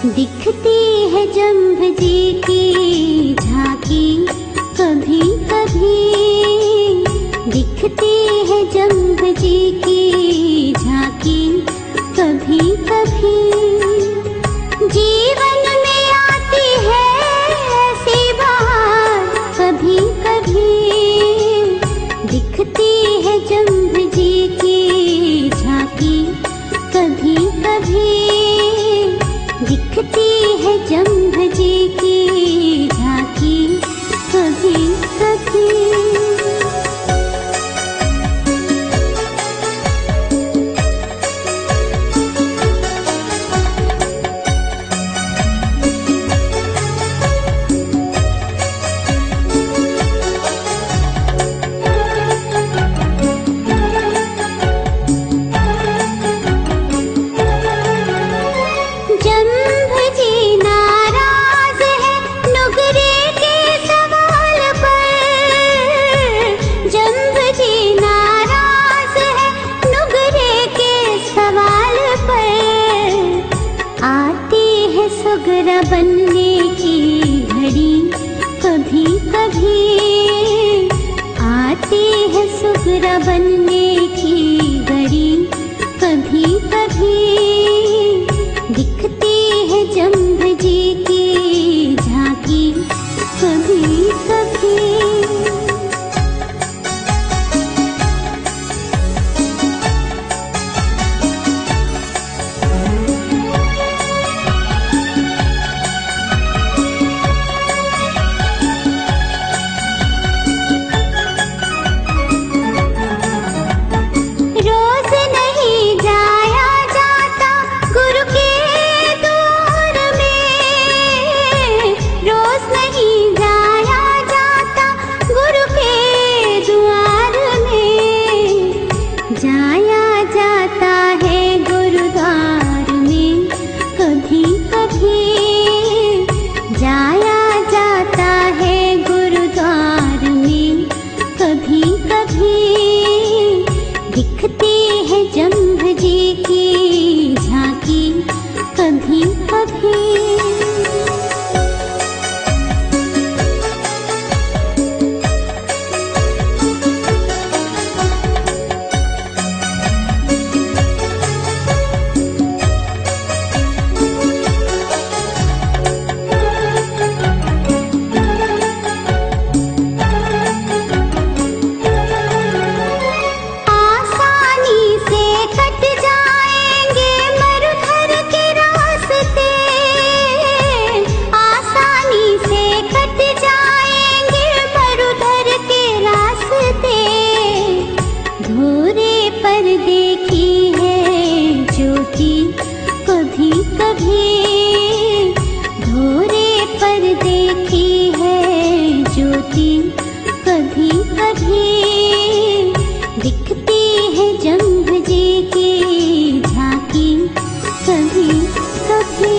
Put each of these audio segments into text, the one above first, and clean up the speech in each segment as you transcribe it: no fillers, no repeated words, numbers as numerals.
दिखती है जम्भ जी की झांकी कभी कभी, दिखती है जम्भ जी की झांकी कभी कभी। जीवन में आती है ऐसी बहार कभी कभी, दिखती है जम्भ जी की झांकी कभी कभी, दिखती है जम्भ जी की झांकी कभी कभी। सुगरा बनने की घड़ी कभी कभी, आती है सुगरा बनने की घड़ी कभी कभी, दिखती है जम्भ जी की झांकी कभी कभी। जाया जाता है गुरुद्वार में कभी कभी, जाया जाता है गुरुद्वार में कभी कभी, दिखती है जम्भ जी की झांकी कभी कभी। पर देखी है ज्योति कभी कभी, धोरे पर देखी है ज्योति कभी कभी, दिखती है जम्भ जी की झांकी कभी कभी।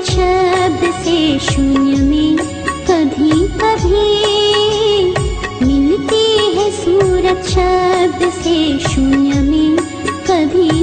शब्द से शून्य में कभी कभी, मिलती है सूरत शब्द से शून्य में कभी